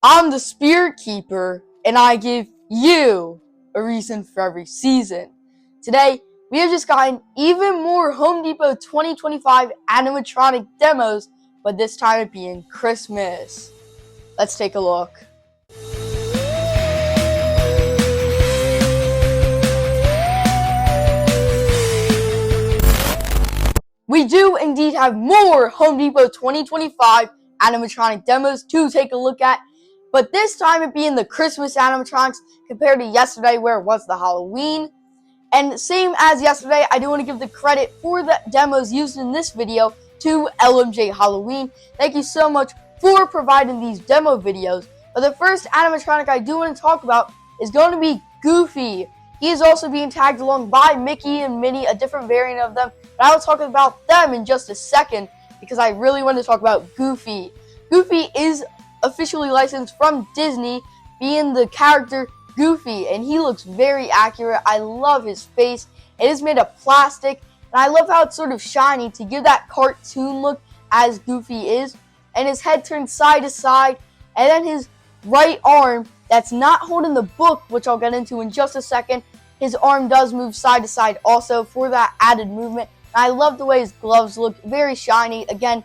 I'm the Spirit Keeper, and I give you a reason for every season. Today, we have just gotten even more Home Depot 2025 animatronic demos, but this time it being Christmas. Let's take a look. We do indeed have more Home Depot 2025 animatronic demos to take a look at, but this time it being the Christmas animatronics compared to yesterday where it was the Halloween. And same as yesterday, I do want to give the credit for the demos used in this video to LMJ Halloween. Thank you so much for providing these demo videos. But the first animatronic I do want to talk about is going to be Goofy. He is also being tagged along by Mickey and Minnie, a different variant of them. But I will talk about them in just a second because I really want to talk about Goofy. Goofy is officially licensed from Disney, being the character Goofy, and he looks very accurate. I love his face. It is made of plastic, and I love how it's sort of shiny to give that cartoon look as Goofy is. And his head turns side to side, and then his right arm that's not holding the book, which I'll get into in just a second, his arm does move side to side also for that added movement. And I love the way his gloves look, very shiny. Again,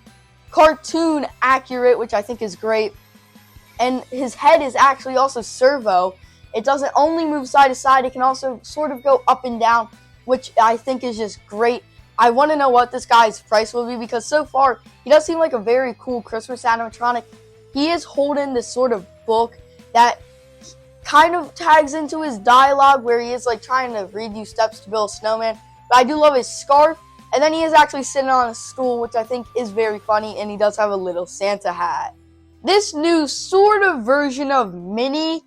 cartoon accurate, which I think is great. And his head is actually also servo. It doesn't only move side to side, it can also sort of go up and down, which I think is just great. I want to know what this guy's price will be because so far, he does seem like a very cool Christmas animatronic. He is holding this sort of book that kind of tags into his dialogue where he is like trying to read you steps to build a snowman. But I do love his scarf. And then he is actually sitting on a stool, which I think is very funny, and he does have a little Santa hat. This new sort of version of Minnie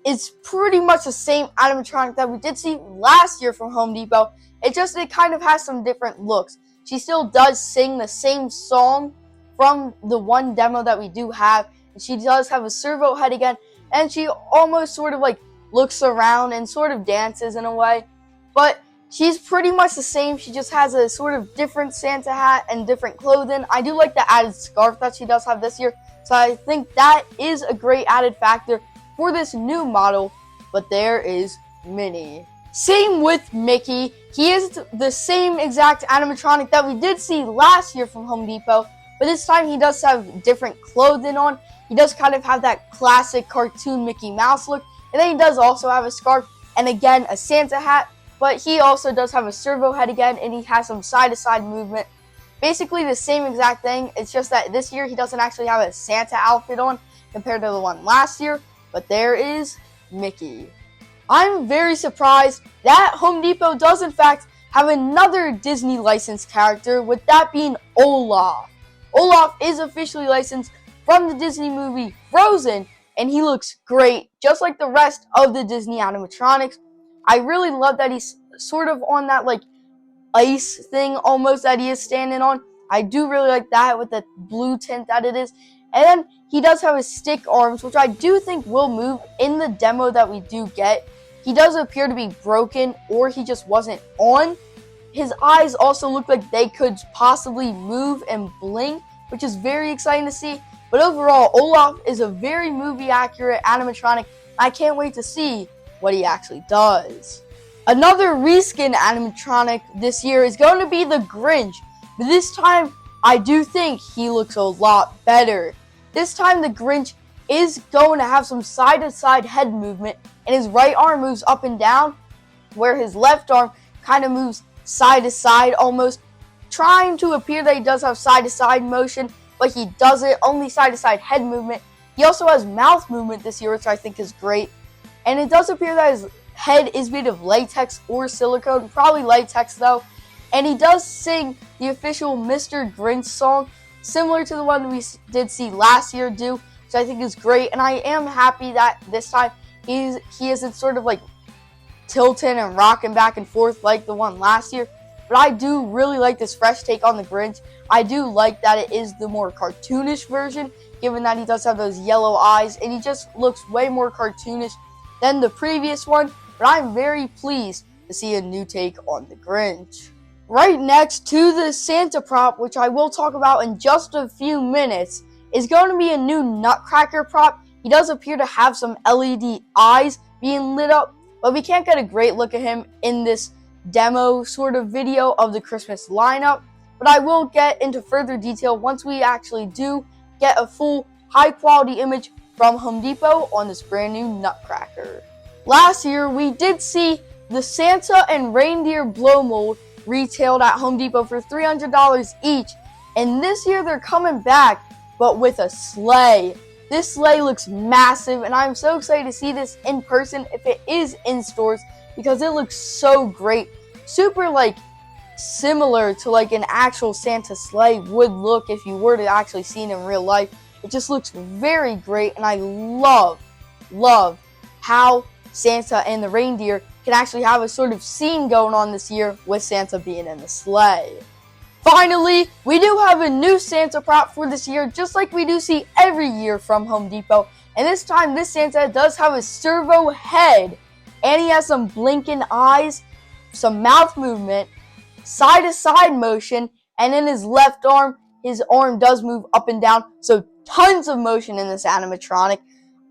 is pretty much the same animatronic that we did see last year from Home Depot. It kind of has some different looks. She still does sing the same song from the one demo that we do have. And she does have a servo head again. And she almost sort of like looks around and sort of dances in a way. But she's pretty much the same. She just has a sort of different Santa hat and different clothing. I do like the added scarf that she does have this year. So I think that is a great added factor for this new model. But there is Minnie. Same with Mickey. He is the same exact animatronic that we did see last year from Home Depot. But this time he does have different clothing on. He does kind of have that classic cartoon Mickey Mouse look. And then he does also have a scarf and again a Santa hat. But he also does have a servo head again, and he has some side-to-side movement. Basically the same exact thing. It's just that this year he doesn't actually have a Santa outfit on compared to the one last year. But there is Mickey. I'm very surprised that Home Depot does in fact have another Disney licensed character, with that being Olaf. Olaf is officially licensed from the Disney movie Frozen, and he looks great, just like the rest of the Disney animatronics. I really love that he's sort of on that like ice thing almost that he is standing on. I do really like that with the blue tint that it is. And then he does have his stick arms, which I do think will move in the demo that we do get. He does appear to be broken, or he just wasn't on. His eyes also look like they could possibly move and blink, which is very exciting to see. But overall, Olaf is a very movie-accurate animatronic. I can't wait to see what he actually does. Another reskin animatronic this year is going to be the Grinch. But this time, I do think he looks a lot better. This time, the Grinch is going to have some side-to-side head movement, and his right arm moves up and down, where his left arm kind of moves side-to-side almost, trying to appear that he does have side-to-side motion, but he doesn't, only side-to-side head movement. He also has mouth movement this year, which I think is great. And it does appear that his head is made of latex or silicone, probably latex though. And he does sing the official Mr. Grinch song, similar to the one we did see last year do, which I think is great. And I am happy that this time he isn't sort of like tilting and rocking back and forth like the one last year. But I do really like this fresh take on the Grinch. I do like that it is the more cartoonish version, given that he does have those yellow eyes, and he just looks way more cartoonish than the previous one. But I'm very pleased to see a new take on the Grinch. Right next to the Santa prop, which I will talk about in just a few minutes, is going to be a new Nutcracker prop. He does appear to have some LED eyes being lit up, but we can't get a great look at him in this demo sort of video of the Christmas lineup. But I will get into further detail once we actually do get a full high quality image from Home Depot on this brand new Nutcracker. Last year, we did see the Santa and reindeer blow mold retailed at Home Depot for $300 each, and this year they're coming back, but with a sleigh. This sleigh looks massive, and I'm so excited to see this in person if it is in stores, because it looks so great. Super similar to an actual Santa sleigh would look if you were to actually see it in real life. It just looks very great, and I love how Santa and the reindeer can actually have a sort of scene going on this year with Santa being in the sleigh. Finally, we do have a new Santa prop for this year, just like we do see every year from Home Depot. And this time, this Santa does have a servo head, and he has some blinking eyes, some mouth movement, side-to-side motion, and in his left arm, his arm does move up and down, so tons of motion in this animatronic.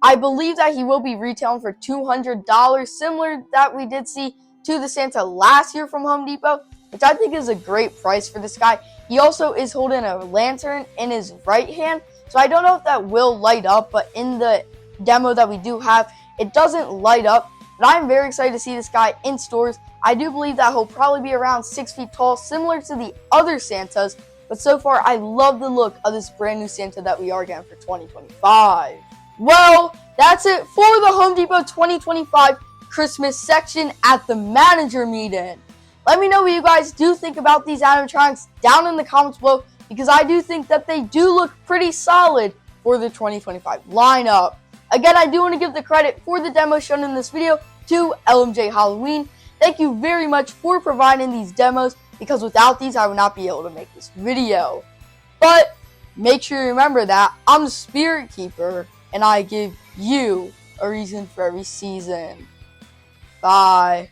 I believe that he will be retailing for $200, similar that we did see to the Santa last year from Home Depot, which I think is a great price for this guy. He also is holding a lantern in his right hand, so I don't know if that will light up, but in the demo that we do have, it doesn't light up. But I'm very excited to see this guy in stores. I do believe that he'll probably be around 6 feet tall, similar to the other Santas, but so far I love the look of this brand new Santa that we are getting for 2025. Well, that's it for the Home Depot 2025 Christmas section at the manager meeting. Let me know what you guys do think about these animatronics down in the comments below, because I do think that they do look pretty solid for the 2025 lineup. Again, I do want to give the credit for the demo shown in this video to LMJ Halloween. Thank you very much for providing these demos, because without these, I would not be able to make this video. But make sure you remember that I'm the Spirit Keeper, and I give you a reason for every season. Bye.